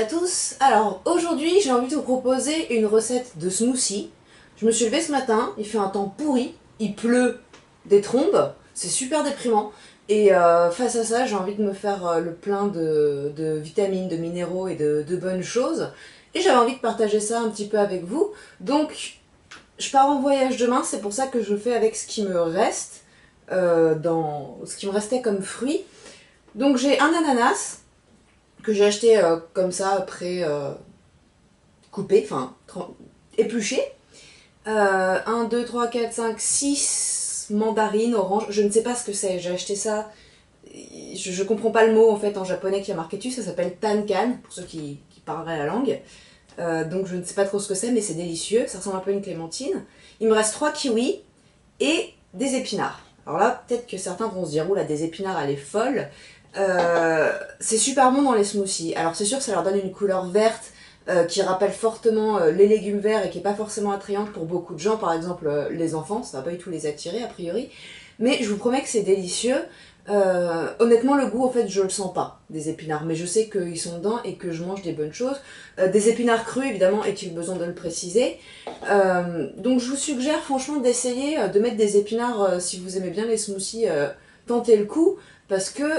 tous. Alors aujourd'hui j'ai envie de vous proposer une recette de smoothie. Je me suis levée ce matin, il fait un temps pourri, il pleut des trombes, c'est super déprimant. Et face à ça j'ai envie de me faire le plein de vitamines, de minéraux et de bonnes choses. Et j'avais envie de partager ça un petit peu avec vous. Donc je pars en voyage demain, c'est pour ça que je fais avec ce qui me reste, dans ce qui me restait comme fruit. Donc j'ai un ananas que j'ai acheté comme ça, prêt coupé, enfin épluché. 1, 2, 3, 4, 5, 6 mandarines oranges. Je ne sais pas ce que c'est, j'ai acheté ça. Je comprends pas le mot en fait en japonais qui a marqué dessus, ça s'appelle tankan, pour ceux qui parleraient la langue. Donc je ne sais pas trop ce que c'est, mais c'est délicieux, ça ressemble un peu à une clémentine. Il me reste 3 kiwis et des épinards. Alors là, peut-être que certains vont se dire, oula, des épinards, elle est folle. C'est super bon dans les smoothies. Alors c'est sûr que ça leur donne une couleur verte qui rappelle fortement les légumes verts et qui n'est pas forcément attrayante pour beaucoup de gens, par exemple les enfants, ça va pas du tout les attirer a priori. Mais je vous promets que c'est délicieux. Honnêtement, le goût, en fait, je le sens pas des épinards, mais je sais qu'ils sont dedans et que je mange des bonnes choses. Des épinards crus, évidemment, est-il besoin de le préciser. Donc, je vous suggère franchement d'essayer de mettre des épinards si vous aimez bien les smoothies. Tentez le coup parce que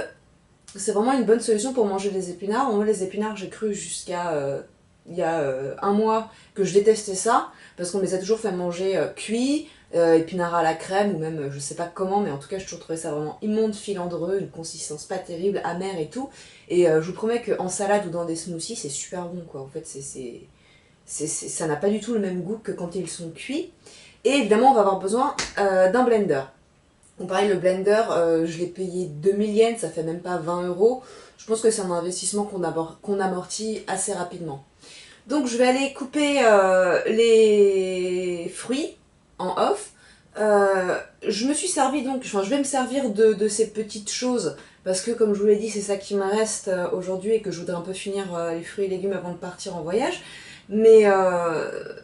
c'est vraiment une bonne solution pour manger des épinards. Moi, les épinards, j'ai cru jusqu'à il y a un mois que je détestais ça parce qu'on les a toujours fait manger cuits. Épinards à la crème ou même je sais pas comment, mais en tout cas je toujours trouvé ça vraiment immonde, filandreux, une consistance pas terrible, amère et tout. Et je vous promets qu'en salade ou dans des smoothies c'est super bon quoi. En fait ça n'a pas du tout le même goût que quand ils sont cuits. Et évidemment on va avoir besoin d'un blender. Donc pareil, le blender, je l'ai payé 2000 yens, ça fait même pas 20 €. Je pense que c'est un investissement qu'on amortit assez rapidement. Donc je vais aller couper les fruits en off. Je me suis servi donc, enfin je vais me servir de ces petites choses parce que comme je vous l'ai dit c'est ça qui me reste aujourd'hui et que je voudrais un peu finir les fruits et légumes avant de partir en voyage. Mais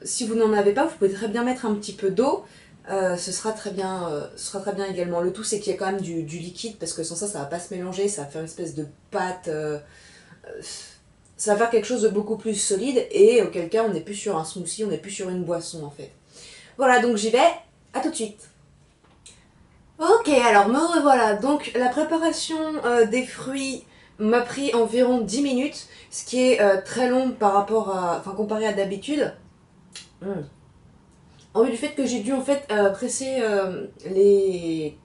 si vous n'en avez pas, vous pouvez très bien mettre un petit peu d'eau. Ce sera très bien, également. Le tout c'est qu'il y ait quand même du liquide parce que sans ça ça va pas se mélanger, ça va faire une espèce de pâte. Ça va faire quelque chose de beaucoup plus solide et auquel cas on n'est plus sur un smoothie, on n'est plus sur une boisson en fait. Voilà, donc j'y vais, à tout de suite. Ok, alors me revoilà. Donc la préparation des fruits m'a pris environ 10 minutes, ce qui est très long par rapport à, enfin comparé à d'habitude. En vue du fait que j'ai dû en fait presser les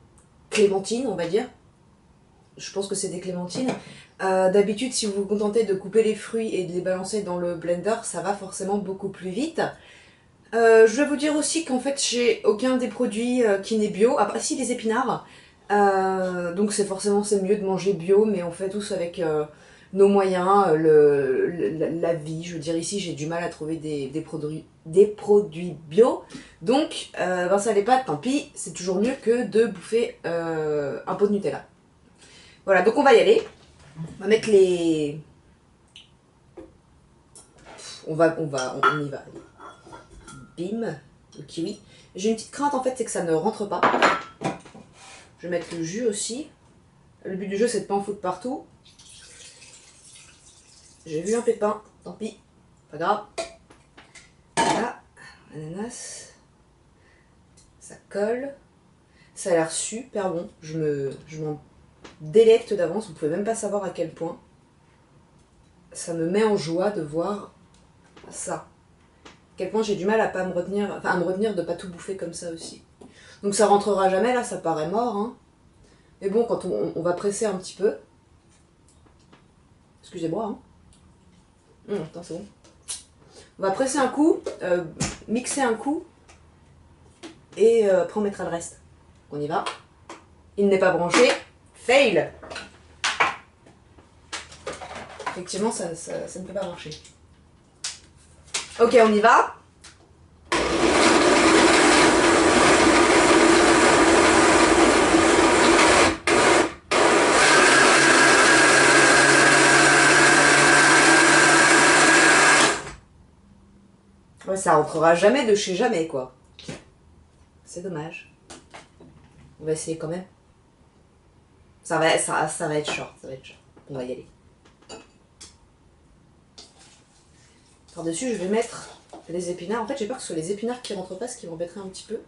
clémentines, on va dire. Je pense que c'est des clémentines. D'habitude, si vous vous contentez de couper les fruits et de les balancer dans le blender, ça va forcément beaucoup plus vite. Je vais vous dire aussi qu'en fait, j'ai aucun des produits qui n'est bio. Ah, si, les épinards. Donc c'est mieux de manger bio, mais on fait tous avec nos moyens, la vie. Je veux dire, ici, j'ai du mal à trouver des produits bio. Donc, ben, ça n'est pas, tant pis, c'est toujours mieux que de bouffer un pot de Nutella. Voilà, donc on va y aller. On va mettre les... On y va. Bim, le kiwi. J'ai une petite crainte en fait, c'est que ça ne rentre pas. Je vais mettre le jus aussi. Le but du jeu, c'est de pas en foutre partout. J'ai vu un pépin, tant pis, pas grave. Voilà, ananas. Ça colle. Ça a l'air super bon. Je m'en délecte d'avance, vous pouvez même pas savoir à quel point. Ça me met en joie de voir ça. À quel point j'ai du mal à pas me retenir, enfin à me retenir de pas tout bouffer comme ça aussi. Donc ça rentrera jamais, là ça paraît mort, hein. Mais bon, quand on va presser un petit peu. Excusez-moi, hein. Attends, c'est bon. On va presser un coup, mixer un coup, et après on mettra le reste. On y va. Il n'est pas branché. Fail! Effectivement, ça ne peut pas marcher. Ok, on y va. Ouais, ça rentrera jamais de chez jamais, quoi. C'est dommage. On va essayer quand même. Ça va être short, On va y aller. Par-dessus, je vais mettre les épinards. En fait, j'ai peur que ce soit les épinards qui rentrent pas, ce qui m'embêterait un petit peu.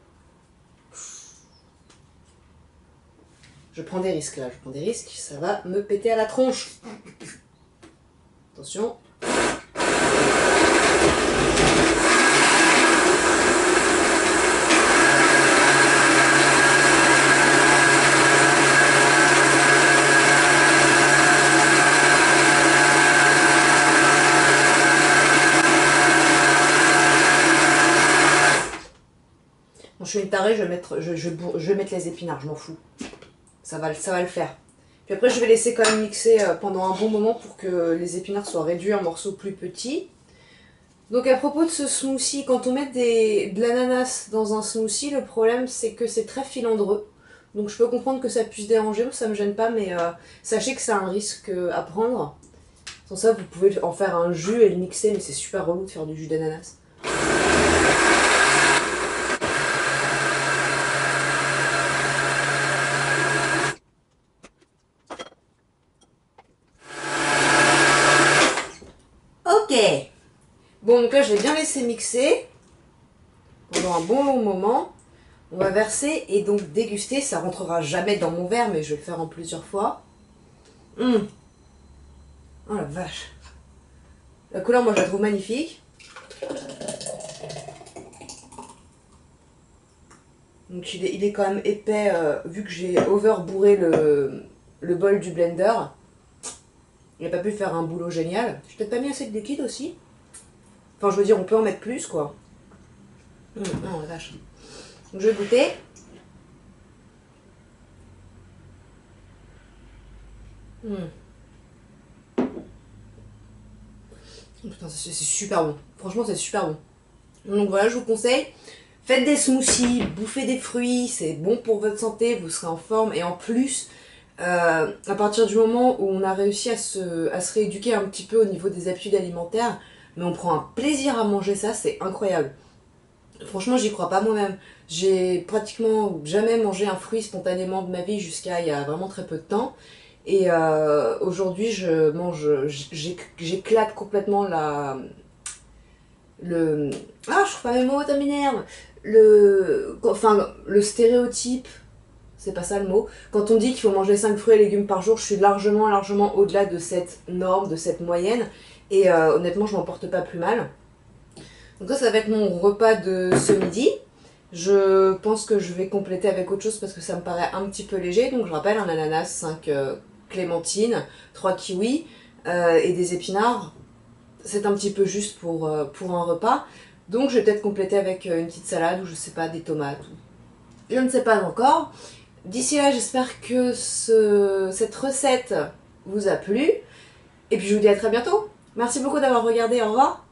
Je prends des risques là, je prends des risques, ça va me péter à la tronche. Attention. Bon, je suis une tarée, je vais mettre les épinards, je m'en fous. Ça va le faire. Puis après, je vais laisser quand même mixer pendant un bon moment pour que les épinards soient réduits en morceaux plus petits. Donc à propos de ce smoothie, quand on met de l'ananas dans un smoothie, le problème c'est que c'est très filandreux. Donc je peux comprendre que ça puisse déranger, ça me gêne pas, mais sachez que c'est un risque à prendre. Sans ça, vous pouvez en faire un jus et le mixer, mais c'est super relou de faire du jus d'ananas. Ok. Bon, donc là, je vais bien laisser mixer pendant un bon long moment. On va verser et donc déguster. Ça rentrera jamais dans mon verre, mais je vais le faire en plusieurs fois. Oh la vache. La couleur, moi, je la trouve magnifique. Donc il est quand même épais, vu que j'ai overbourré le bol du blender. Il n'a pas pu faire un boulot génial. J'ai peut-être pas mis assez de liquide aussi. Enfin, je veux dire, on peut en mettre plus, quoi. Oh la vache. Donc je vais goûter. Putain, c'est super bon. Franchement, c'est super bon. Donc voilà, je vous conseille. Faites des smoothies, bouffez des fruits, c'est bon pour votre santé, vous serez en forme. Et en plus, à partir du moment où on a réussi à se rééduquer un petit peu au niveau des habitudes alimentaires, mais on prend un plaisir à manger ça, c'est incroyable. Franchement, j'y crois pas moi-même. J'ai pratiquement jamais mangé un fruit spontanément de ma vie jusqu'à il y a vraiment très peu de temps. Et aujourd'hui, j'éclate complètement je trouve pas mes mots, ça m'énerve. Le stéréotype, c'est pas ça le mot. Quand on dit qu'il faut manger 5 fruits et légumes par jour, je suis largement au-delà de cette norme, de cette moyenne. Et honnêtement, je m'en porte pas plus mal. Donc ça va être mon repas de ce midi. Je pense que je vais compléter avec autre chose parce que ça me paraît un petit peu léger. Donc je rappelle, un ananas, 5 clémentines, 3 kiwis et des épinards. C'est un petit peu juste pour un repas. Donc je vais peut-être compléter avec une petite salade ou je sais pas, des tomates. Je ne sais pas encore. D'ici là, j'espère que cette recette vous a plu. Et puis je vous dis à très bientôt. Merci beaucoup d'avoir regardé, au revoir.